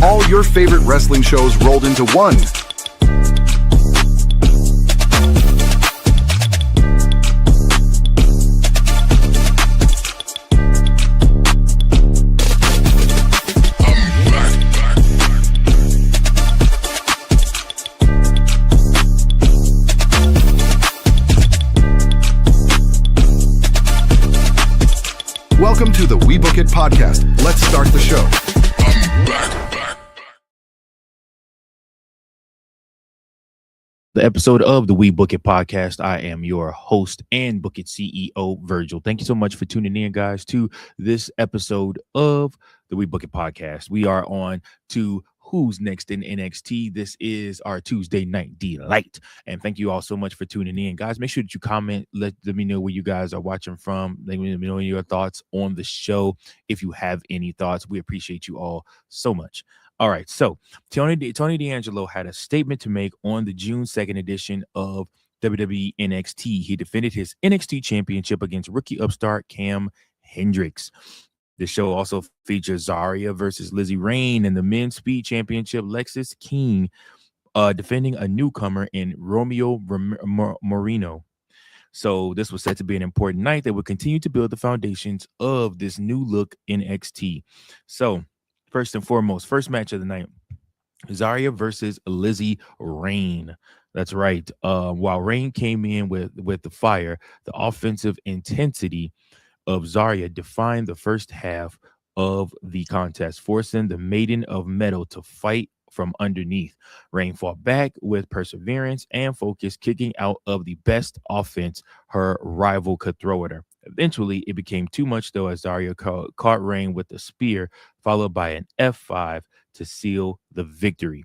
All your favorite wrestling shows rolled into one. Welcome to the We Book It podcast. Let's start the show. The episode of the We Book It podcast. I am your host and Book It CEO, Virgil. Thank you so much for tuning in, guys, to this episode of the We Book It podcast. We are on to Who's Next in NXT. This is our Tuesday night delight. And thank you all so much for tuning in, guys. Make sure that you comment. Let me know where you guys are watching from. Let me know your thoughts on the show. If you have any thoughts, we appreciate you all so much. All right, so Tony D'Angelo had a statement to make on the June 2nd edition of WWE NXT. He defended his NXT Championship against rookie upstart Cam Hendricks. The show also features Zaria versus Izzi Rain and the Men's Speed Championship, Lexis King defending a newcomer in Romeo Moreno. So this was set to be an important night that would continue to build the foundations of this new look NXT. So first and foremost, first match of the night, Zaria versus Izzi Rain. That's right. While Rain came in with the fire, the offensive intensity of Zaria defined the first half of the contest, forcing the Maiden of Metal to fight from underneath. Rain fought back with perseverance and focus, kicking out of the best offense her rival could throw at her. Eventually, it became too much, though, as Zaria caught Rain with a spear, followed by an F5 to seal the victory.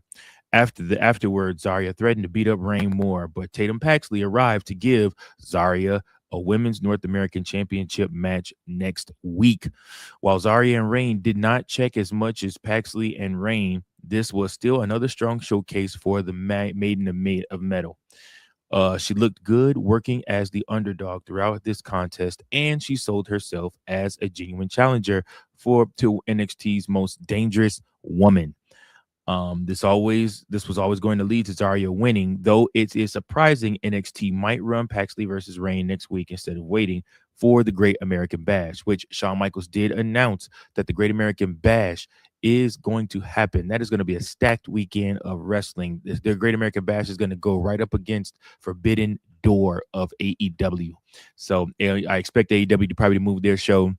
Afterwards, Zaria threatened to beat up Rain more, but Tatum Paxley arrived to give Zaria a Women's North American Championship match next week. While Zaria and Rain did not check as much as Paxley and Rain, this was still another strong showcase for the Maiden of Metal. She looked good working as the underdog throughout this contest, and she sold herself as a genuine challenger to NXT's most dangerous woman. This was always going to lead to Zaria winning, though it is surprising NXT might run Paxley versus Rain next week instead of waiting for the Great American Bash, which Shawn Michaels did announce that the Great American Bash is going to happen. That is going to be a stacked weekend of wrestling. The Great American Bash is going to go right up against Forbidden Door of AEW. So I expect AEW to probably move their show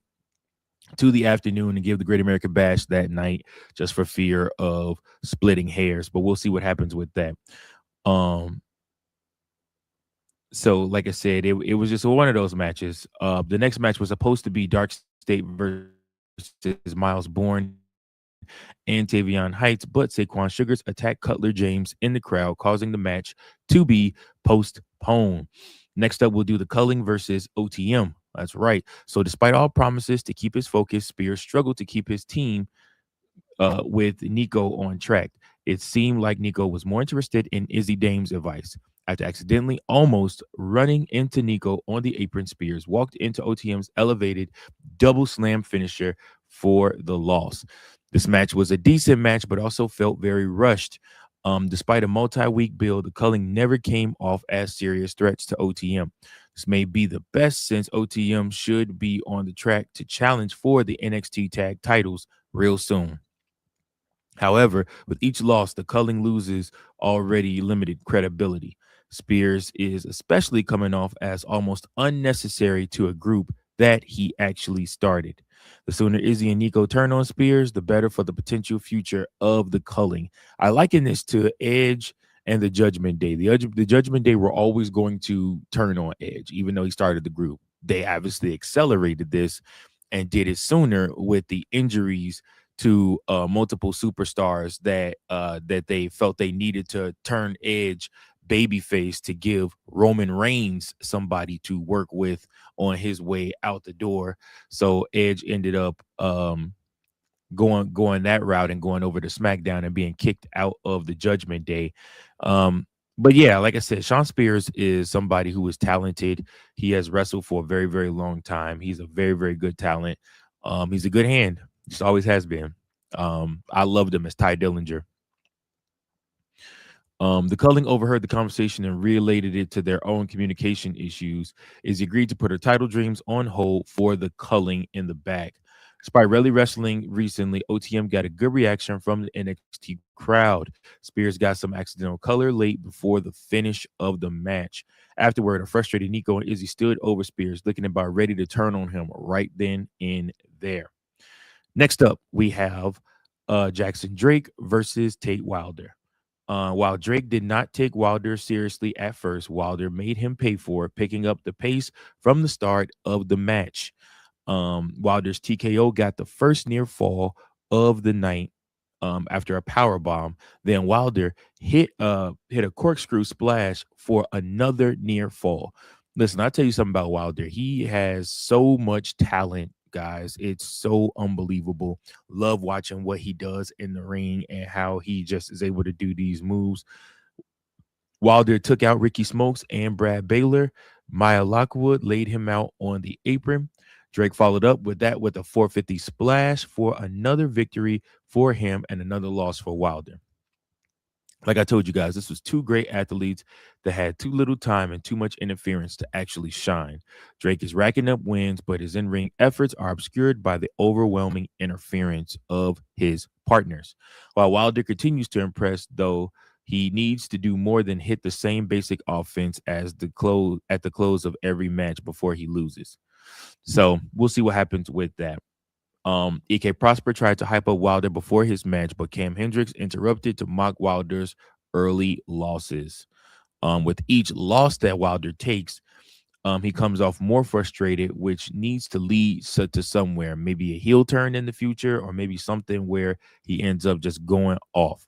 to the afternoon and give the Great American Bash that night, just for fear of splitting hairs. But we'll see what happens with that. So like I said, it was just one of those matches. The next match was supposed to be Darkstate versus Miles Bourne and Tavion Heights, but Saquon Sugars attacked Cutler James in the crowd, causing the match to be postponed. Next up, we'll do the Culling versus OTM. That's right. So despite all promises to keep his focus, Spears struggled to keep his team with Nico on track. It seemed like Nico was more interested in Izzy Dame's advice. After accidentally almost running into Nico on the apron, Spears walked into OTM's elevated double slam finisher for the loss. This match was a decent match, but also felt very rushed. Despite a multi-week build, the Culling never came off as serious threats to OTM. This may be the best, since OTM should be on the track to challenge for the NXT tag titles real soon. However, with each loss, the Culling loses already limited credibility. Spears is especially coming off as almost unnecessary to a group that he actually started. The sooner Izzy and Nico turn on Spears, the better for the potential future of the Culling. I liken this to Edge and the Judgment Day. The Judgment Day were always going to turn on Edge, even though he started the group. They obviously accelerated this and did it sooner with the injuries to multiple superstars that they felt they needed to turn Edge babyface to give Roman Reigns somebody to work with on his way out the door. So Edge ended up going that route and going over to SmackDown and being kicked out of the Judgment Day. But yeah, like I said, Shawn Spears is somebody who is talented. He has wrestled for a very, very long time. He's a very, very good talent. He's a good hand. Just always has been. I loved him as Ty Dillinger. The Culling overheard the conversation and related it to their own communication issues. Is agreed to put her title dreams on hold for the Culling in the back. Despite rarely wrestling recently, OTM got a good reaction from the NXT crowd. Spears got some accidental color late before the finish of the match. Afterward, a frustrated Nico and Izzy stood over Spears, looking about ready to turn on him right then and there. Next up, we have Jackson Drake versus Tate Wilder. While Drake did not take Wilder seriously at first, Wilder made him pay for it, picking up the pace from the start of the match. Wilder's TKO got the first near fall of the night after a power bomb. Then Wilder hit a corkscrew splash for another near fall. Listen, I'll tell you something about Wilder. He has so much talent, guys. It's so unbelievable. Love watching what he does in the ring and how he just is able to do these moves. Wilder took out Ricky Smokes and Brad Baylor. Maya Lockwood laid him out on the apron. Drake followed up with that with a 450 splash for another victory for him and another loss for Wilder. Like I told you guys, this was two great athletes that had too little time and too much interference to actually shine. Drake is racking up wins, but his in-ring efforts are obscured by the overwhelming interference of his partners. While Wilder continues to impress, though, he needs to do more than hit the same basic offense as at the close of every match before he loses. So we'll see what happens with that. EK Prosper tried to hype up Wilder before his match, but Cam Hendricks interrupted to mock Wilder's early losses. With each loss that Wilder takes, he comes off more frustrated, which needs to lead to somewhere, maybe a heel turn in the future, or maybe something where he ends up just going off.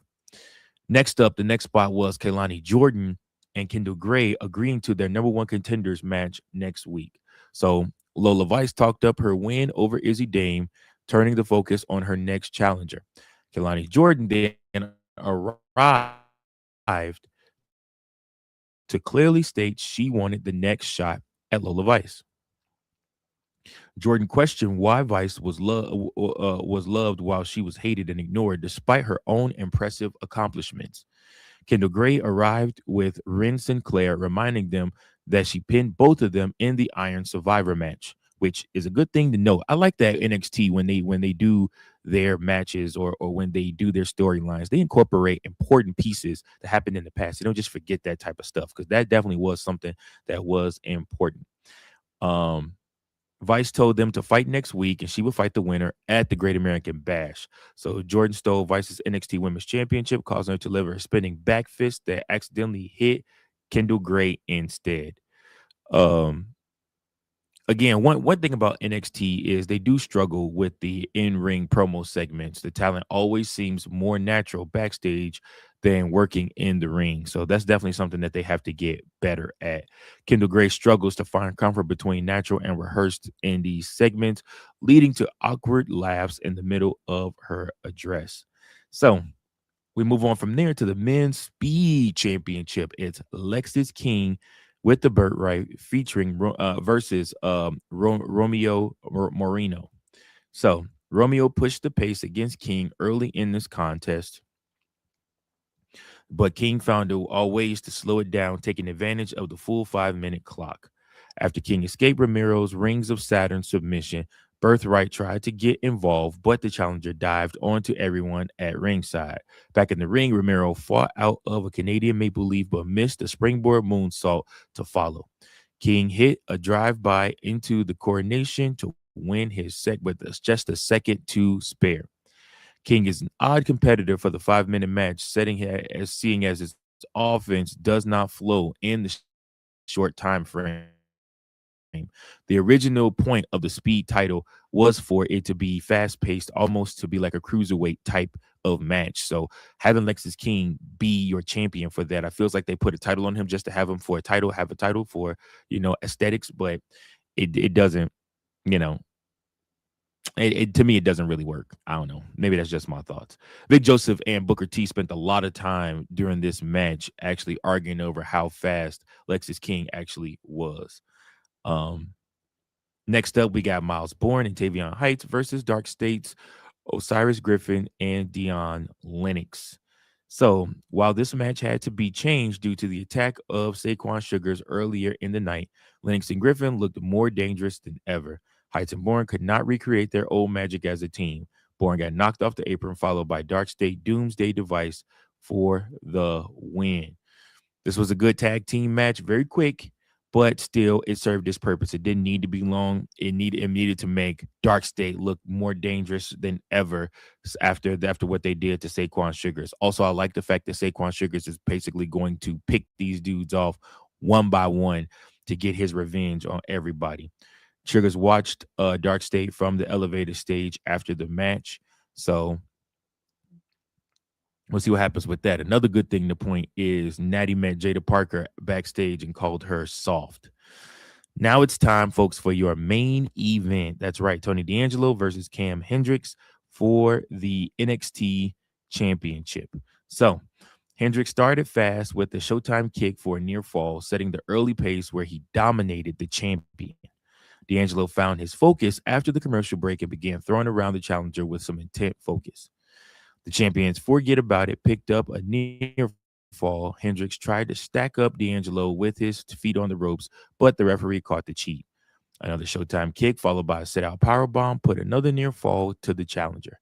Next up, the next spot was Kehlani Jordan and Kendall Gray agreeing to their number one contenders match next week. So Lola Vice talked up her win over Izzy Dame, turning the focus on her next challenger. Kehlani Jordan then arrived to clearly state she wanted the next shot at Lola Vice. Jordan questioned why Vice was loved while she was hated and ignored, despite her own impressive accomplishments. Kendall Gray arrived with Ren Sinclair, reminding them that she pinned both of them in the Iron Survivor match, which is a good thing to know. I like that NXT when they do their matches or when they do their storylines, they incorporate important pieces that happened in the past. They don't just forget that type of stuff because that definitely was something that was important. Um, Vice told them to fight next week, and she would fight the winner at the Great American Bash. So Jordan stole Vice's NXT Women's Championship, causing her to deliver a spinning back fist that accidentally hit Kendall Gray instead. Um, Again, one thing about NXT is they do struggle with the in-ring promo segments. The talent always seems more natural backstage than working in the ring. So that's definitely something that they have to get better at. Kendall Gray struggles to find comfort between natural and rehearsed in these segments, leading to awkward laughs in the middle of her address. So we move on from there to the men's speed championship. It's Lexis King with the Birthright featuring versus Romeo Moreno. So Romeo pushed the pace against King early in this contest, but King found all ways to slow it down, taking advantage of the full 5-minute clock. After King escaped Ramiro's Rings of Saturn submission, Birthright tried to get involved, but the challenger dived onto everyone at ringside. Back in the ring, Ramiro fought out of a Canadian Maple Leaf, but missed the springboard moonsault to follow. King hit a drive-by into the coronation to win his set with just a second to spare. King is an odd competitor for the 5-minute match, seeing as his offense does not flow in the short time frame. The original point of the speed title was for it to be fast-paced, almost to be like a cruiserweight type of match. So having Lexis King be your champion for that, I feels like they put a title on him just to have him for a title, have a title for, aesthetics, but it doesn't, you know, to me, it doesn't really work. I don't know. Maybe that's just my thoughts. Vic Joseph and Booker T spent a lot of time during this match actually arguing over how fast Lexis King actually was. Next up, we got Miles Bourne and Tavion Heights versus Darkstate's Osiris Griffin, and Dion Lennox. So while this match had to be changed due to the attack of Saquon Sugars earlier in the night, Lennox and Griffin looked more dangerous than ever. Heights and Bourne could not recreate their old magic as a team. Bourne got knocked off the apron, followed by Darkstate Doomsday Device for the win. This was a good tag team match, very quick, but still it served its purpose. It didn't need to be long. It needed to make Dark State look more dangerous than ever after what they did to Saquon Sugars. Also, I like the fact that Saquon Sugars is basically going to pick these dudes off one by one to get his revenge on everybody. Sugars watched Dark State from the elevated stage after the match. So we'll see what happens with that. Another good thing to point is Natty met Jada Parker backstage and called her soft. Now it's time, folks, for your main event. That's right, Tony D'Angelo versus Cam Hendricks for the NXT Championship. So Hendricks started fast with the Showtime kick for a near fall, setting the early pace where he dominated the champion. D'Angelo found his focus after the commercial break and began throwing around the challenger with some intent focus. The champions forget about it, picked up a near fall. Hendricks tried to stack up D'Angelo with his feet on the ropes, but the referee caught the cheat. Another Showtime kick followed by a sit-out powerbomb put another near fall to the challenger.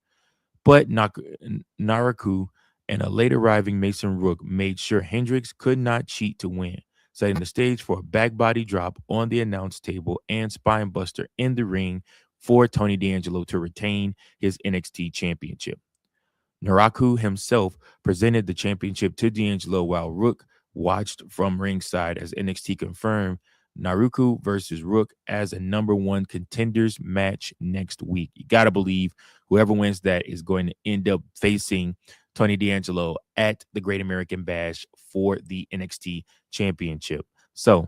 But Naraku and a late arriving Mason Rook made sure Hendricks could not cheat to win, setting the stage for a back body drop on the announce table and spine buster in the ring for Tony D'Angelo to retain his NXT championship. Naraku himself presented the championship to D'Angelo while Rook watched from ringside as NXT confirmed Naruku versus Rook as a number one contenders match next week. You got to believe whoever wins that is going to end up facing Tony D'Angelo at the Great American Bash for the NXT championship. So,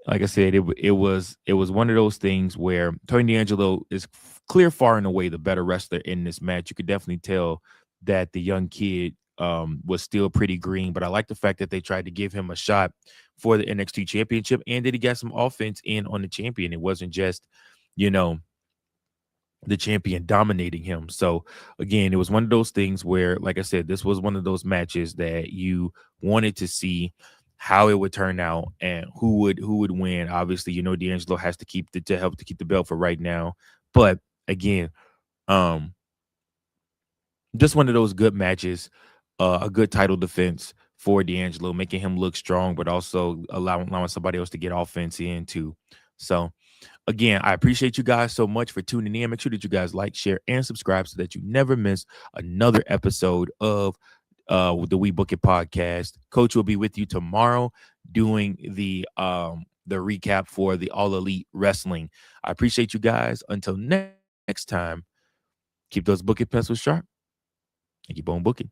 like I said, it was one of those things where Tony D'Angelo is clear far and away the better wrestler in this match. You could definitely tell that the young kid was still pretty green, but I like the fact that they tried to give him a shot for the NXT championship and that he got some offense in on the champion. It wasn't just, you know, the champion dominating him. So again, it was one of those things where, like I said, this was one of those matches that you wanted to see how it would turn out and who would win. Obviously, you know, D'Angelo has to help to keep the belt for right now. But again, just one of those good matches, a good title defense for D'Angelo, making him look strong, but also allowing somebody else to get offense in too. So again, I appreciate you guys so much for tuning in. Make sure that you guys like, share, and subscribe so that you never miss another episode of the We Book It podcast. Coach will be with you tomorrow doing the recap for the All Elite Wrestling. I appreciate you guys. Until next time, keep those booking pencils sharp and keep on booking.